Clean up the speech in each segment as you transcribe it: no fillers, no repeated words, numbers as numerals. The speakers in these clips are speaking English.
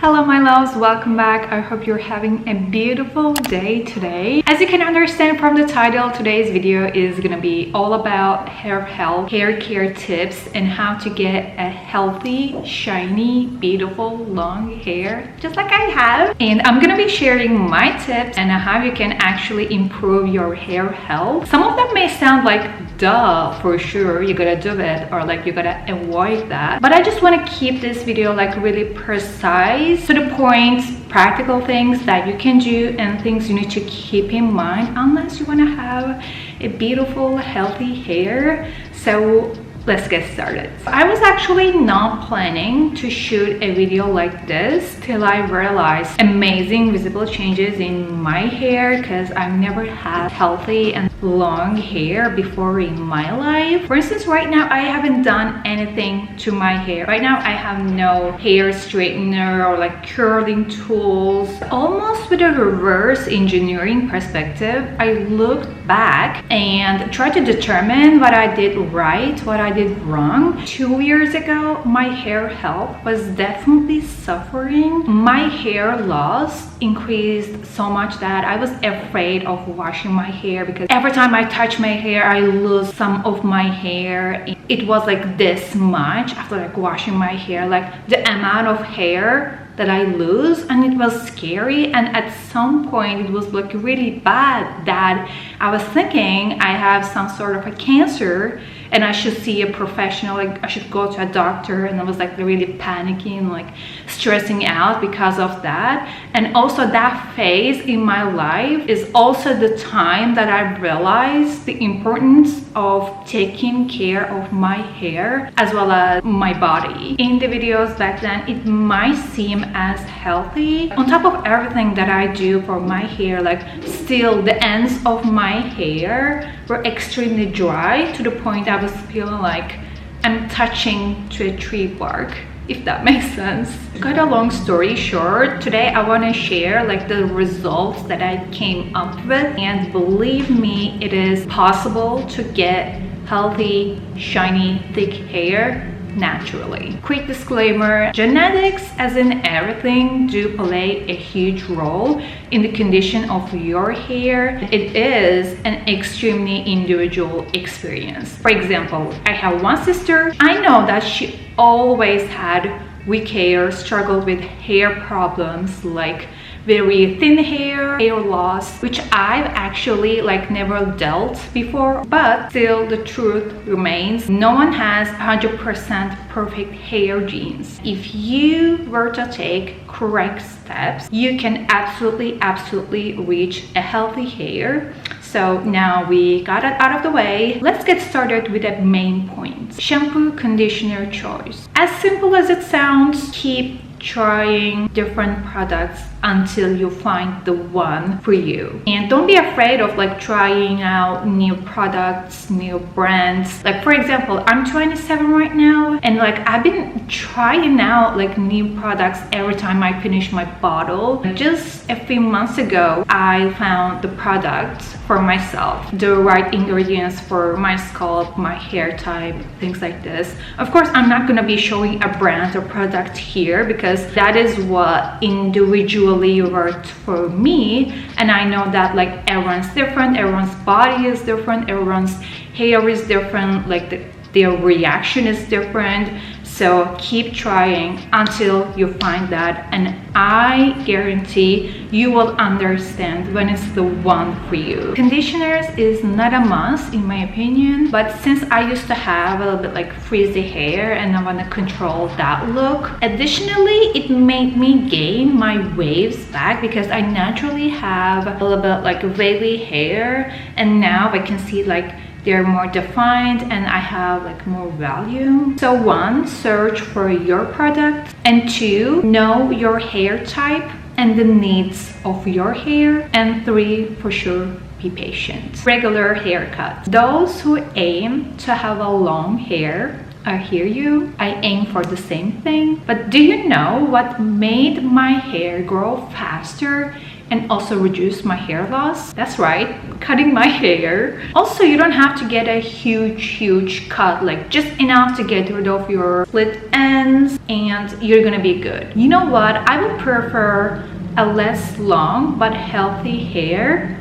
Hello my loves, welcome back. I hope you're having a beautiful day today. As you can understand from the title, today's video is gonna be all about hair health, hair care tips, and how to get a healthy, shiny, beautiful, long hair just like I have. And I'm gonna be sharing my tips and how you can actually improve your hair health. Some of them may sound like duh, for sure, you gotta do it, or like you gotta avoid that, but I just want to keep this video like really precise, to the point, practical things that you can do and things you need to keep in mind unless you want to have a beautiful, healthy hair. So let's get started. I was actually not planning to shoot a video like this till I realized amazing visible changes in my hair, because I've never had healthy and long hair before in my life. For instance, right now I haven't done anything to my hair. Right now I have no hair straightener or like curling tools. Almost with a reverse engineering perspective, I looked back and tried to determine what I did right, what I did wrong. 2 years ago, my hair health was definitely suffering. My hair loss increased so much that I was afraid of washing my hair, because every time I touch my hair, I lose some of my hair. It was like this much after like washing my hair, like the amount of hair that I lose, and it was scary. And at some point it was like really bad that I was thinking I have some sort of a cancer and I should see a professional, like I should go to a doctor. And I was like really panicking, like stressing out because of that. And also that phase in my life is also the time that I realized the importance of taking care of my hair as well as my body. In the videos back then, it might seem as healthy. On top of everything that I do for my hair, like still the ends of my hair were extremely dry, to the point I was feeling like I'm touching to a tree bark, if that makes sense. Cut a long story short, today I want to share like the results that I came up with, and believe me, it is possible to get healthy, shiny, thick hair naturally. Quick disclaimer, genetics as in everything do play a huge role in the condition of your hair. It is an extremely individual experience. For example, I have one sister. I know that she always had weak hair, struggled with hair problems like very thin hair, hair loss, which I've actually like never dealt before. But still, the truth remains, no one has 100% perfect hair genes. If you were to take correct steps, you can absolutely reach a healthy hair. So now we got it out of the way, let's get started with the main points. Shampoo, conditioner choice. As simple as it sounds, keep trying different products until you find the one for you. And don't be afraid of like trying out new products, new brands. Like for example, I'm 27 right now, and like I've been trying out like new products every time I finish my bottle. Just a few months ago, I found the product for myself, the right ingredients for my scalp, my hair type, things like this. Of course, I'm not gonna be showing a brand or product here, because that is what individually worked for me. And I know that like everyone's different, everyone's body is different, everyone's hair is different, like their reaction is different. So keep trying until you find that, and I guarantee you will understand when it's the one for you. Conditioners is not a must in my opinion, but since I used to have a little bit like frizzy hair and I want to control that look, additionally it made me gain my waves back, because I naturally have a little bit like wavy hair, and now I can see like they're more defined and I have like more volume. So 1, search for your product, and 2, know your hair type and the needs of your hair, and 3, for sure, be patient. Regular haircut. Those who aim to have a long hair, I hear you. I aim for the same thing. But do you know what made my hair grow faster and also reduce my hair loss. That's right, cutting my hair. Also, you don't have to get a huge cut, like just enough to get rid of your split ends, and you're gonna be good. You know what? I would prefer a less long but healthy hair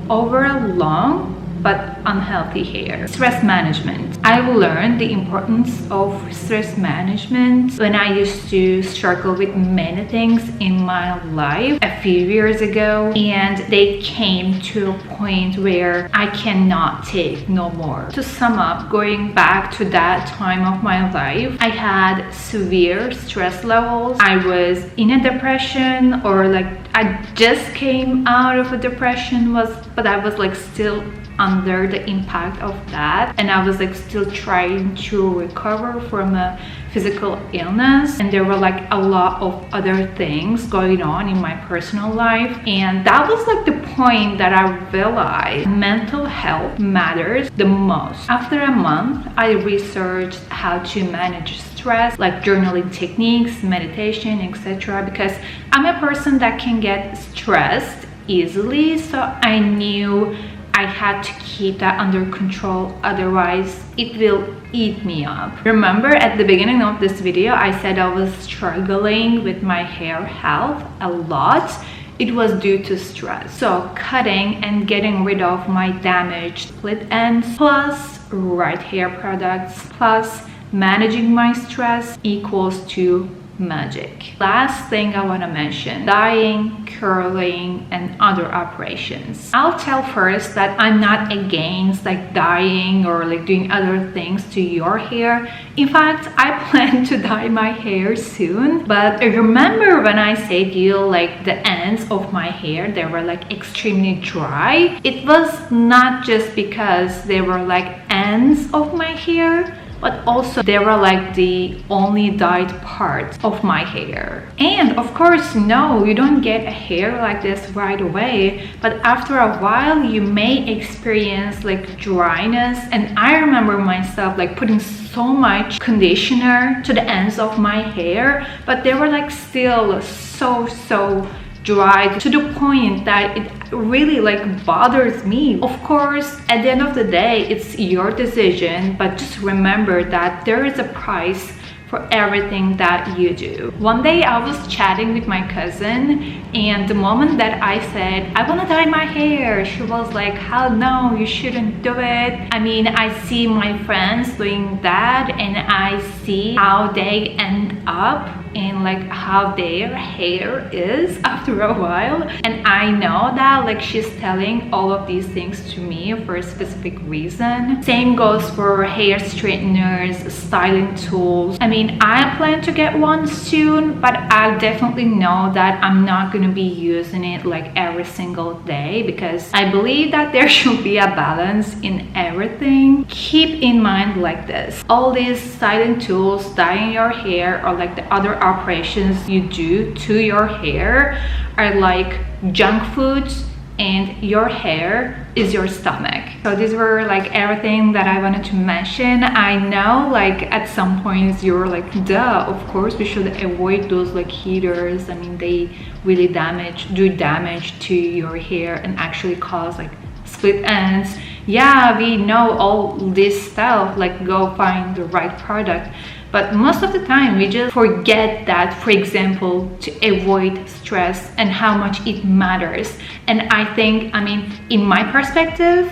over a long but unhealthy hair. Stress management. I learned the importance of stress management when I used to struggle with many things in my life a few years ago, and they came to a point where I cannot take no more. To sum up, going back to that time of my life, I had severe stress levels. I was in a depression, or like I just came out of a depression, but I was like still under the impact of that, and I was like still trying to recover from a physical illness, and there were like a lot of other things going on in my personal life, and that was like the point that I realized mental health matters the most. After a month, I researched how to manage stress, like journaling techniques, meditation, etc., because I'm a person that can get stressed easily, so I knew I had to keep that under control, otherwise it will eat me up. Remember at the beginning of this video, I said I was struggling with my hair health a lot. It was due to stress. So cutting and getting rid of my damaged split ends, plus right hair products, plus managing my stress equals to magic. Last thing I want to mention, dyeing, curling, and other operations. I'll tell first that I'm not against like dyeing or like doing other things to your hair. In fact, I plan to dye my hair soon, but remember when I said to you like the ends of my hair, they were like extremely dry. It was not just because they were like ends of my hair, but also they were like the only dyed part of my hair. And of course, no, you don't get a hair like this right away, but after a while you may experience like dryness. And I remember myself like putting so much conditioner to the ends of my hair, but they were like still so dry, to the point that it really like bothers me. Of course, at the end of the day, it's your decision, but just remember that there is a price for everything that you do. One day I was chatting with my cousin, and the moment that I said I want to dye my hair, she was like, hell no, you shouldn't do it. I mean, I see my friends doing that, and I see how they end up and like how their hair is after a while, and I know that like she's telling all of these things to me for a specific reason. Same goes for hair straighteners, styling tools. I mean, I plan to get one soon, but I definitely know that I'm not going to be using it like every single day, because I believe that there should be a balance in everything. Keep in mind like this, all these styling tools, dyeing your hair, or like the other operations you do to your hair are like junk foods, and your hair is your stomach. So these were like everything that I wanted to mention. I know like at some points you're like, duh, of course we should avoid those like heaters. I mean, they really do damage to your hair and actually cause like split ends. Yeah, we know all this stuff, like go find the right product. But most of the time we just forget that, for example, to avoid stress and how much it matters. And I think, I mean, in my perspective,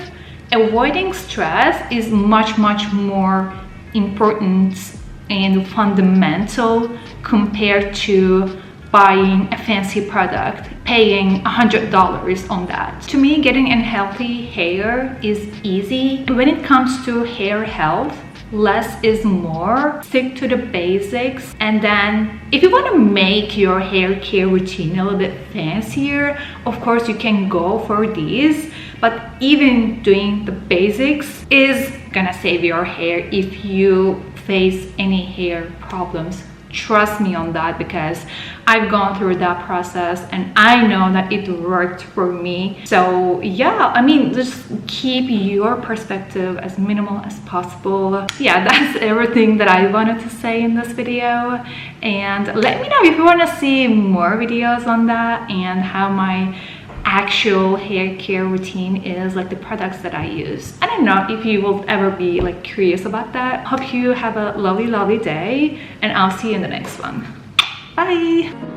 avoiding stress is much more important and fundamental compared to buying a fancy product, paying $100 on that. To me, getting unhealthy hair is easy. When it comes to hair health, less is more. Stick to the basics, and then if you want to make your hair care routine a little bit fancier, of course you can go for these, but even doing the basics is gonna save your hair if you face any hair problems. Trust me on that, because I've gone through that process and I know that it worked for me. So yeah, I mean, just keep your perspective as minimal as possible. Yeah, that's everything that I wanted to say in this video, and let me know if you want to see more videos on that and how my actual hair care routine is, like the products that I use. I don't know if you will ever be like curious about that. Hope you have a lovely day, and I'll see you in the next one. Bye.